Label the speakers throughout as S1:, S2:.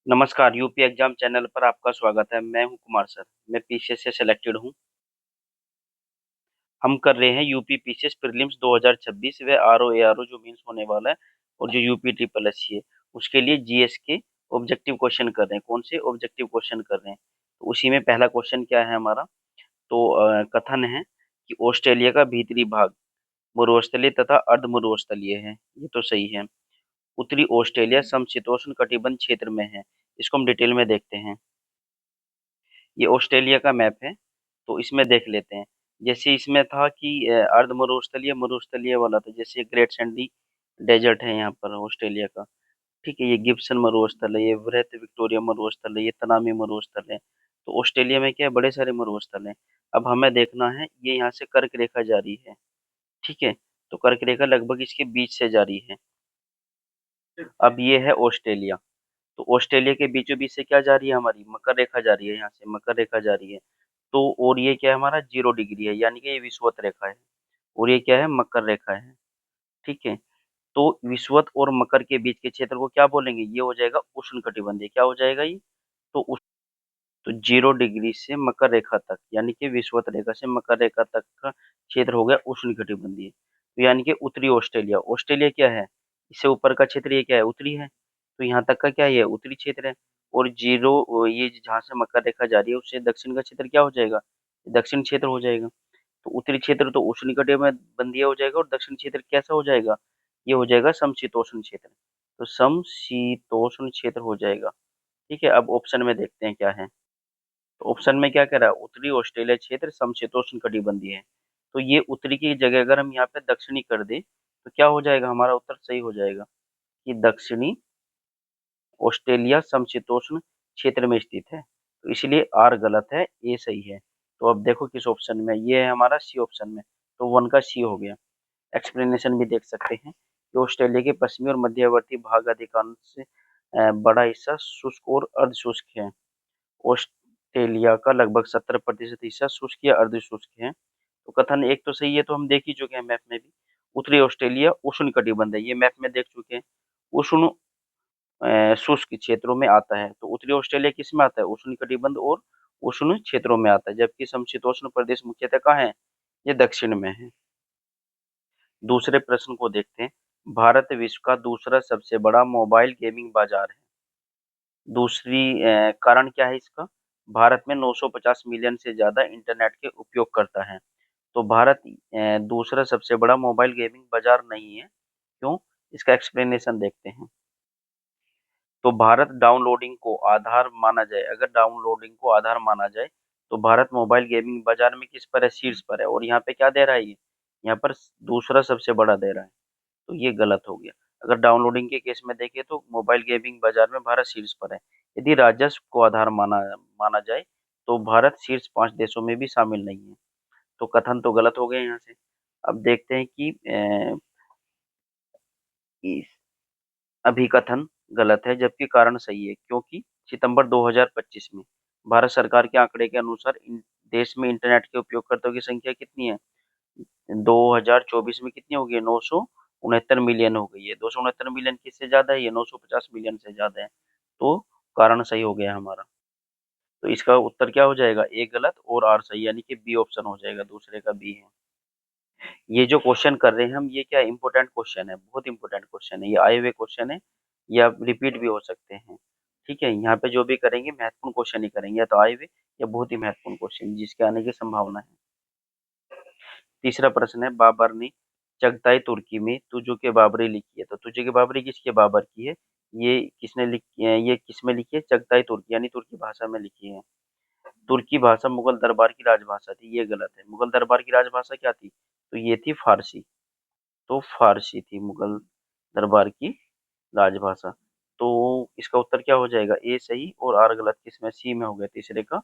S1: नमस्कार, UP exam channel पर आपका स्वागत है। मैं हूं कुमार सर। मैं पीसीएस से सिलेक्टेड हूं। हम कर रहे हैं यूपी पीसीएस प्रीलिम्स 2026 व आरओ एआरओ जो मेंस होने वाला है और जो यूपी ट्रिपल एससी है उसके लिए जीएस के ऑब्जेक्टिव क्वेश्चन कर रहे हैं। कौन से ऑब्जेक्टिव क्वेश्चन कर रहे हैं? तो उसी में पहला क्वेश्चन क्या है हमारा? तो कथन है कि ऑस्ट्रेलिया का भीतरी भाग मरुस्थलीय तथा अर्ध मरुस्थलीय है। ये तो सही है। उत्तरी ऑस्ट्रेलिया समशीतोष्ण कटिबंध क्षेत्र में है। इसको हम डिटेल में देखते हैं। ये ऑस्ट्रेलिया का मैप है, तो इसमें देख लेते हैं। जैसे इसमें था कि अर्ध मरुस्थलीय मरुस्थलीय वाला था, जैसे ग्रेट सैंडी डेजर्ट है यहाँ पर ऑस्ट्रेलिया का। ठीक है, ये गिब्सन मरुस्थल है, ये वृहत विक्टोरिया मरुस्थल है, ये तनामी मरुस्थल है। तो ऑस्ट्रेलिया में क्या है, बड़े सारे मरुस्थल हैं। अब हमें देखना है, ये यहाँ से कर्क रेखा जारी है। ठीक है, तो कर्क रेखा लगभग इसके बीच से जारी है। अब ये है ऑस्ट्रेलिया। तो ऑस्ट्रेलिया के बीचों बीच से क्या जा रही है, हमारी मकर रेखा जा रही है। यहाँ से मकर रेखा जा रही है। तो और ये क्या है, हमारा 0 डिग्री है, यानी कि ये विषुवत रेखा है। और ये क्या है, मकर रेखा है। ठीक है, तो विषुवत और मकर के बीच के क्षेत्र को क्या बोलेंगे? ये हो जाएगा उष्ण कटिबंधीय। क्या हो जाएगा ये? तो उस तो 0 डिग्री से मकर रेखा तक, यानी कि विषुवत रेखा से मकर रेखा तक का क्षेत्र हो गया उष्ण कटिबंधीय। तो यानी कि उत्तरी ऑस्ट्रेलिया, ऑस्ट्रेलिया क्या है, इससे ऊपर का क्षेत्र ये क्या है, उत्तरी है। तो यहाँ तक का क्या है, ये उत्तरी क्षेत्र है। और जीरो, ये जहाँ से मकर रेखा जा रही है उससे दक्षिण का क्षेत्र क्या हो जाएगा, दक्षिण क्षेत्र हो जाएगा। तो उत्तरी क्षेत्र तो उष्णकटिबंधीय हो जाएगा और दक्षिण क्षेत्र कैसा हो जाएगा, ये हो जाएगा समशीतोष्ण क्षेत्र। तो समशीतोष्ण क्षेत्र हो जाएगा। ठीक है, अब ऑप्शन में देखते हैं क्या है। तो ऑप्शन में क्या कह रहा है, उत्तरी ऑस्ट्रेलिया क्षेत्र समशीतोष्ण कटिबंधीय है। तो ये उत्तरी की जगह अगर हम यहाँ पे दक्षिणी कर दे तो क्या हो जाएगा, हमारा उत्तर सही हो जाएगा कि दक्षिणी ऑस्ट्रेलिया समशीतोष्ण क्षेत्र में स्थित है। तो इसलिए आर गलत है, ए सही है। तो अब देखो किस ऑप्शन में, ये है हमारा सी ऑप्शन में। तो वन का सी हो गया। एक्सप्लेनेशन भी देख सकते हैं कि ऑस्ट्रेलिया के पश्चिमी और मध्यवर्ती भाग अधिकांश बड़ा हिस्सा शुष्क और अर्ध शुष्क है। ऑस्ट्रेलिया का लगभग 70% हिस्सा शुष्क या अर्ध शुष्क है। तो कथन एक तो सही है, तो हम देख ही चुके हैं मैप में भी। उत्तरी ऑस्ट्रेलिया उष्ण कटिबंध है, ये मैप में देख चुके हैं। उष्ण शुष्क क्षेत्रों में आता है। तो उत्तरी ऑस्ट्रेलिया किस में आता है, उष्ण कटिबंध और उष्ण क्षेत्रों में आता है। जबकि समशीतोष्ण प्रदेश मुख्यतः कहाँ है, ये दक्षिण में है। दूसरे प्रश्न को देखते हैं। भारत विश्व का दूसरा सबसे बड़ा मोबाइल गेमिंग बाजार है। दूसरी कारण क्या है इसका? भारत में 950 मिलियन से ज्यादा इंटरनेट के उपयोगकर्ता हैं। तो भारत दूसरा सबसे बड़ा मोबाइल गेमिंग बाजार नहीं है। क्यों? इसका एक्सप्लेनेशन देखते हैं। तो भारत डाउनलोडिंग को आधार माना जाए, अगर डाउनलोडिंग को आधार माना जाए तो भारत मोबाइल गेमिंग बाजार में किस पर है, शीर्ष पर है। और यहाँ पे क्या दे रहा है ये, यहाँ पर दूसरा सबसे बड़ा दे रहा है। तो ये गलत हो गया। अगर डाउनलोडिंग के केस में देखें तो मोबाइल गेमिंग बाजार में भारत शीर्ष पर है। यदि राजस्व को आधार माना माना जाए तो भारत शीर्ष 5 देशों में भी शामिल नहीं है। तो कथन तो गलत हो गए यहाँ से। अब देखते हैं कि इस अभिकथन गलत है जबकि कारण सही है। क्योंकि सितंबर 2025 में भारत सरकार के आंकड़े के अनुसार देश में इंटरनेट के उपयोगकर्ताओं की संख्या कितनी है, 2024 में कितनी हो गई है, 969 मिलियन हो गई है। 269 मिलियन किससे ज्यादा है, ये 950 मिलियन से ज्यादा है। तो कारण सही हो गया हमारा। तो इसका उत्तर क्या हो जाएगा, ए गलत और आर सही, यानी कि बी ऑप्शन हो जाएगा, दूसरे का बी है। ये जो क्वेश्चन कर रहे हैं हम, ये क्या इंपॉर्टेंट क्वेश्चन है, बहुत इंपॉर्टेंट क्वेश्चन है, ये आए हुए क्वेश्चन है। या रिपीट भी हो सकते हैं। ठीक है, यहाँ पे जो भी करेंगे महत्वपूर्ण क्वेश्चन ही करेंगे, या तो आए हुए या बहुत ही महत्वपूर्ण क्वेश्चन जिसके आने की संभावना है। तीसरा प्रश्न है, बाबर ने चगताई तुर्की में तुजो के बाबरी लिखी है। तो तुजो के बाबरी किसके बाबर की है, ये किसने लिखी है, ये किस में लिखी है, चगताई तुर्की यानी तुर्की भाषा में लिखी है। तुर्की भाषा मुगल दरबार की राजभाषा थी, ये गलत है। मुगल दरबार की राजभाषा क्या थी, तो ये थी फारसी। तो फारसी थी मुगल दरबार की राजभाषा। तो इसका उत्तर क्या हो जाएगा, ए सही और आर गलत। किसमें, सी में हो गया, तीसरे का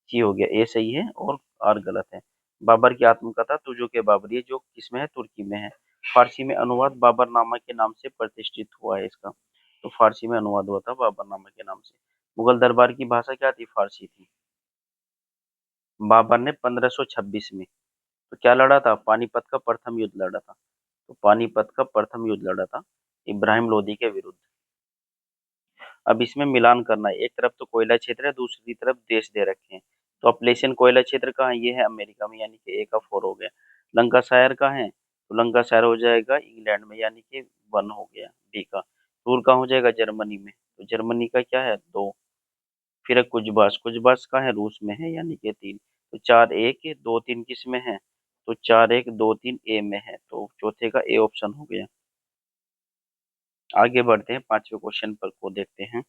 S1: सी हो गया। ए सही है और आर गलत है। बाबर की आत्मकथा तुजो के बाबरी है, जो किसमें है, तुर्की में है। फारसी में अनुवाद बाबरनामा के नाम से प्रतिष्ठित हुआ है इसका। तो फारसी में अनुवाद हुआ था बाबरनामा के नाम से। मुगल दरबार की भाषा क्या थी, फारसी थी। बाबर ने 1526 में तो क्या लड़ा था, पानीपत का प्रथम युद्ध लड़ा था। तो पानीपत का प्रथम युद्ध लड़ा था इब्राहिम लोदी के विरुद्ध। अब इसमें मिलान करना है, एक तरफ तो कोयला क्षेत्र है, दूसरी तरफ देश दे रखे हैं। तो अपलेशियन कोयला क्षेत्र कहाँ है? ये है अमेरिका में, यानी कि ए का 4 हो गया। लंकाशायर कहाँ है? तो लंकाशायर हो जाएगा इंग्लैंड में, यानी कि 1 हो गया बी का। टूर कहाँ हो जाएगा? जर्मनी में, तो जर्मनी का क्या है? 2। फिर है कुजबास, कुजबास कहाँ है? रूस में है, यानी कि 3। तो 4 ए के 2 3 किस में है? तो 4 1 2 3 ए में है, तो चौथे का ए ऑप्शन हो गया। आगे बढ़ते हैं, पांचवें क्वेश्चन पर को देखते हैं।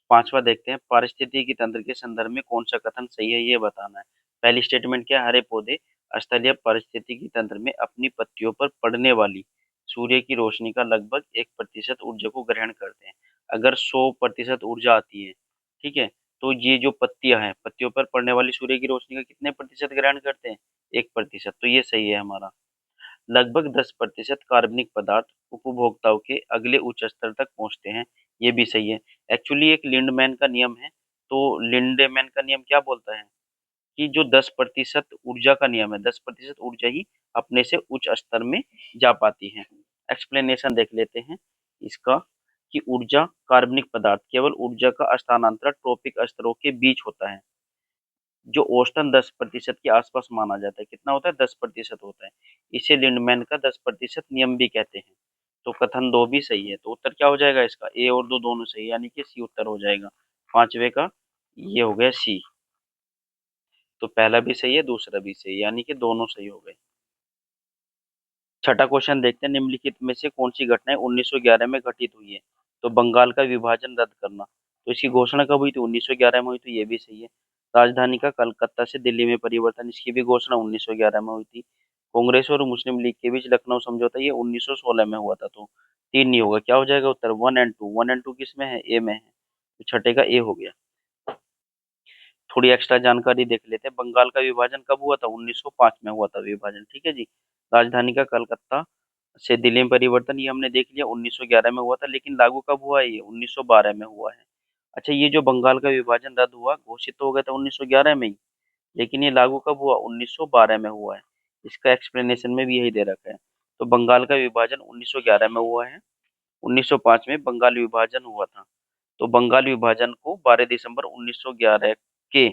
S1: पांचवा देखते हैं, पारिस्थितिकी तंत्र के संदर्भ में कौन सा कथन सही है, ये बताना है। पहली स्टेटमेंट क्या है? हरे पौधे स्थलीय पारिस्थितिकी तंत्र में अपनी पत्तियों पर पड़ने वाली सूर्य की रोशनी का लगभग 1% ऊर्जा को ग्रहण करते हैं। अगर 100% ऊर्जा आती है, ठीक है, तो ये जो पत्तियां हैं, पत्तियों पर पड़ने वाली सूर्य की रोशनी का कितने प्रतिशत ग्रहण करते हैं? 1%। तो ये सही है हमारा। लगभग 10% कार्बनिक पदार्थ उपभोक्ताओं के अगले उच्च स्तर तक पहुंचते हैं, ये भी सही है। एक्चुअली एक लिंडमैन का नियम है, तो लिंडेमैन का नियम क्या बोलता है कि जो 10% ऊर्जा का नियम है, 10% ऊर्जा ही अपने से उच्च स्तर में जा पाती है। एक्सप्लेनेशन देख लेते हैं इसका, कि ऊर्जा कार्बनिक पदार्थ केवल ऊर्जा का स्थानांतरण ट्रॉपिक स्तरों के बीच होता है, जो औसतन 10% के आसपास माना जाता है। कितना होता है? 10% होता है। इसे लिंडमैन का 10% नियम भी कहते हैं। तो कथन 2 भी सही है, तो उत्तर क्या हो जाएगा इसका? ए और 2 दोनों सही है, यानी कि सी उत्तर हो जाएगा पांचवे का। ये हो गया सी। तो पहला भी सही है, दूसरा भी सही है, यानी कि दोनों सही हो गए। छठा क्वेश्चन देखते हैं, निम्नलिखित में से कौन सी घटनाएं 1911 में घटित हुई है? तो बंगाल का विभाजन रद्द करना, तो इसकी घोषणा कब हुई थी? 1911 में हुई, तो ये भी सही है। राजधानी का कलकत्ता से दिल्ली में परिवर्तन, इसकी भी घोषणा 1911 में हुई थी। कांग्रेस और मुस्लिम लीग के बीच लखनऊ समझौता, ये 1916 में हुआ था। तो 3 नहीं होगा, क्या हो जाएगा उत्तर? 1 और 2। 1 और 2 किस में है? ए में है, तो छठे का ए हो गया। थोड़ी एक्स्ट्रा जानकारी देख लेते हैं, बंगाल का विभाजन कब हुआ था? 1905 में हुआ था विभाजन, ठीक है जी। राजधानी का कलकत्ता से दिल्ली में परिवर्तन, ये हमने देख लिया 1911 में हुआ था, लेकिन लागू कब हुआ है? ये 1912 में हुआ है। अच्छा, ये जो बंगाल का विभाजन रद्द हुआ, घोषित तो हो गया था 1911 में ही, लेकिन ये लागू कब हुआ? 1912 में हुआ है। इसका एक्सप्लेनेशन में भी यही दे रखा है। तो बंगाल का विभाजन 1911 में हुआ है, 1905 में बंगाल विभाजन हुआ था। तो बंगाल विभाजन को 12 दिसंबर 1911 के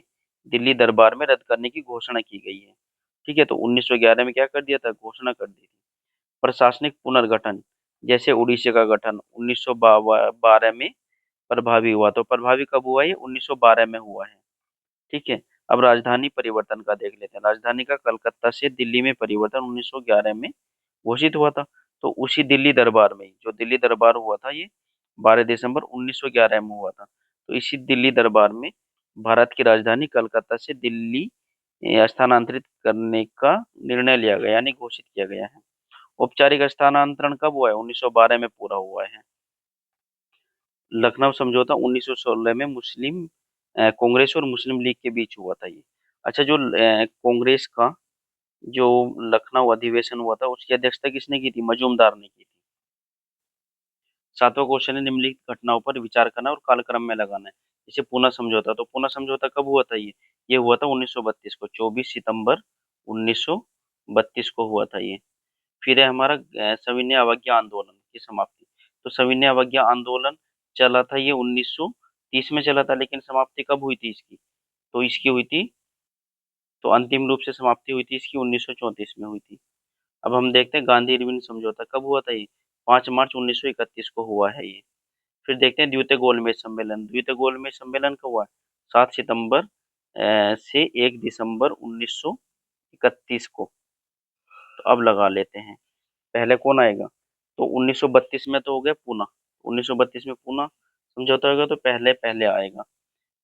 S1: दिल्ली दरबार में रद्द करने की घोषणा की गई है। ठीक है, तो 1911 में क्या कर दिया था? घोषणा कर दी थी। प्रशासनिक पुनर्गठन, जैसे उड़ीसा का गठन 1912 में प्रभावी हुआ, तो प्रभावी कब हुआ? ये 1912 में हुआ है। ठीक है। अब राजधानी परिवर्तन का देख लेते हैं। राजधानी का कलकत्ता से दिल्ली में परिवर्तन 1911 में घोषित हुआ था। तो उसी दिल्ली दरबार में ही, जो दिल्ली दरबार हुआ था, ये 12 दिसंबर 1911 में हुआ था। तो इसी दिल्ली दरबार में भारत की राजधानी कलकत्ता से दिल्ली स्थानांतरित करने का निर्णय लिया गया, यानी घोषित किया गया है। औपचारिक स्थानांतरण कब हुआ है? 1912 में पूरा हुआ है। लखनऊ समझौता 1916 में मुस्लिम कांग्रेस और मुस्लिम लीग के बीच हुआ था ये। अच्छा, जो कांग्रेस का जो लखनऊ अधिवेशन हुआ था, उसकी अध्यक्षता किसने की थी? मजूमदार ने की थी। सातवां क्वेश्चन है, निम्नलिखित घटनाओं पर विचार करना और कालक्रम में लगाना है। जैसे पुनः समझौता, तो पुनः समझौता कब हुआ था? ये हुआ था 1932 को, 24 सितंबर 1932 को हुआ था ये। फिर है हमारा सविनय अवज्ञा आंदोलन की समाप्ति। तो सविनय अवज्ञा आंदोलन चला था, ये 1930 में चला था, लेकिन समाप्ति कब हुई थी इसकी? तो इसकी हुई थी, तो अंतिम रूप से समाप्ति हुई थी इसकी 1934 में हुई थी। अब हम देखते हैं गांधी इरविन समझौता कब हुआ था? ये 5 मार्च 1931 को हुआ है ये। फिर देखते हैं द्वितीय गोलमेज सम्मेलन। द्वितीय गोलमेज सम्मेलन कब हुआ? 7 सितंबर से 1 दिसंबर 1931 को। तो अब लगा लेते हैं, पहले कौन आएगा? तो 1932 में तो हो गया पूना, 1932 में पूना समझौता होगा, तो पहले पहले आएगा।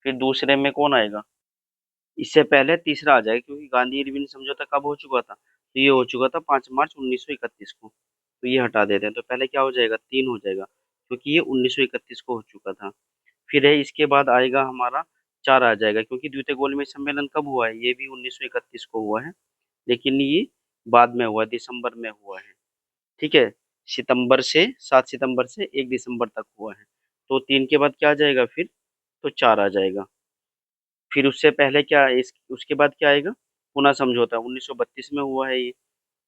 S1: फिर दूसरे में कौन आएगा? इससे पहले तीसरा आ जाएगा, क्योंकि गांधी इरविन समझौता कब हो चुका था? तो ये हो चुका था 5 मार्च 1931 को। तो ये हटा देते हैं, तो पहले क्या हो जाएगा? 3 हो जाएगा, क्योंकि ये 1931 को हो चुका था। फिर है इसके बाद आएगा हमारा 4 आ जाएगा, क्योंकि द्वितीय गोलमेज सम्मेलन कब हुआ है? ये भी 1931 को हुआ है, लेकिन ये बाद में हुआ, दिसंबर में हुआ है। ठीक है, सितंबर से 7 सितंबर से 1 दिसंबर तक हुआ है। तो 3 के बाद क्या आ जाएगा फिर? तो 4 आ जाएगा। फिर उससे पहले क्या है? उसके बाद क्या आएगा? पुनः समझौता 1932 में हुआ है ये।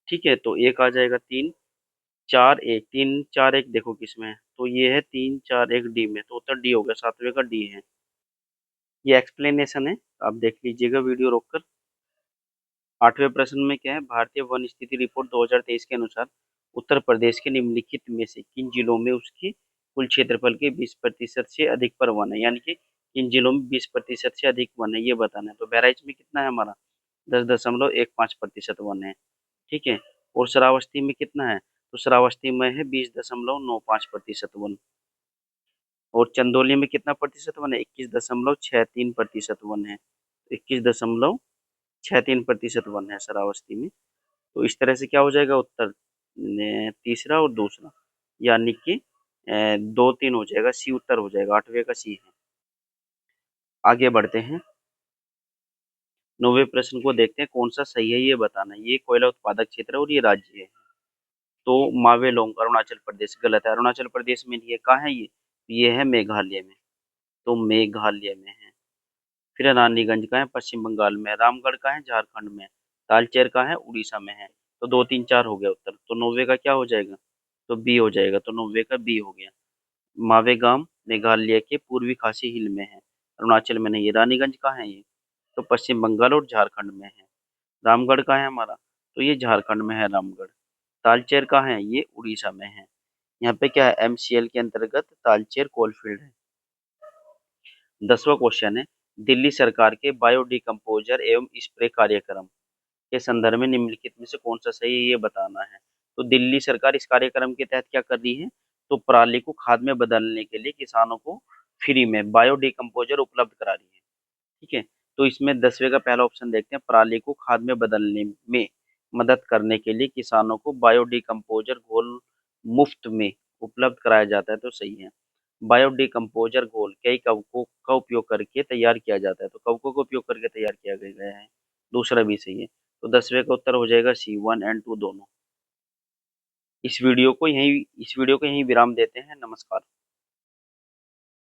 S1: ठीक है, तो 1 आ जाएगा, 3 4 1 3 4 1 देखो किसमें है, तो ये है 3 4 1 डी में, तो उत्तर डी हो गया, सातवें का डी है। ये एक्सप्लेनेशन है, आप देख लीजिएगा वीडियो रोककर। आठवें प्रश्न में क्या है, भारतीय वन स्थिति रिपोर्ट 2023 के अनुसार उत्तर प्रदेश के निम्नलिखित में से किन जिलों में उसकी कुल क्षेत्रफल के 20% से अधिक पर वन है, यानी कि किन जिलों में 20% से अधिक वन है ये बताना है। तो बहराइच में कितना है हमारा, 10.15% वन है। ठीक है। और श्रावस्ती में कितना है, तो श्रावस्ती में है 20.95% वन। और चंदौली में कितना प्रतिशत वन है, 21.63% वन है। 21.63% वन है श्रावस्ती में। तो इस तरह से क्या हो जाएगा उत्तर, तीसरा और दूसरा, यानी कि 2 3 हो जाएगा, सी उत्तर हो जाएगा, आठवें का सी है। आगे बढ़ते हैं, 9वें प्रश्न को देखते हैं, कौन सा सही है ये बताना है। ये कोयला उत्पादक क्षेत्र है और ये राज्य है। तो मावेलोंग अरुणाचल प्रदेश गलत है, अरुणाचल प्रदेश में नहीं है, कहाँ है ये है मेघालय में। तो मेघालय में है। फिर रानीगंज का है पश्चिम बंगाल में, रामगढ़ का है झारखंड में, तालचेर का है उड़ीसा में है। तो 2 3 4 हो गया उत्तर, तो 90 का क्या हो जाएगा, तो बी हो जाएगा, तो 90 का बी हो गया। मावेगाम मेघालय के पूर्वी खासी हिल में है, अरुणाचल में नहीं है। रानीगंज कहाँ है ये, तो पश्चिम बंगाल और झारखंड में है। रामगढ़ का है हमारा, तो ये झारखंड में है रामगढ़। तालचेर का है, ये उड़ीसा में है। यहाँ पे क्या है, एमसीएल के अंतर्गत तालचेर कोलफील्ड है। 10वां क्वेश्चन है, दिल्ली सरकार के बायोडिकम्पोजर एवं स्प्रे कार्यक्रम के संदर्भ में निम्नलिखित में से कौन सा सही है ये बताना है। तो दिल्ली सरकार इस कार्यक्रम के तहत क्या कर रही है, तो पराली को खाद में बदलने के लिए किसानों को फ्री में बायोडिकम्पोजर उपलब्ध करा रही है। ठीक है। तो इसमें 10वें का पहला ऑप्शन देखते हैं, पराली को खाद में बदलने में मदद करने के लिए किसानों को बायोडिकम्पोजर घोल मुफ्त में उपलब्ध कराया जाता है, तो सही है। बायोडिकम्पोजर घोल कई कवकों का उपयोग करके तैयार किया जाता है, तो कवकों का उपयोग करके तैयार किया गया है, दूसरा भी सही है। तो 10वें का उत्तर हो जाएगा सी, 1 और 2 दोनों। इस वीडियो को यहीं विराम देते हैं। नमस्कार।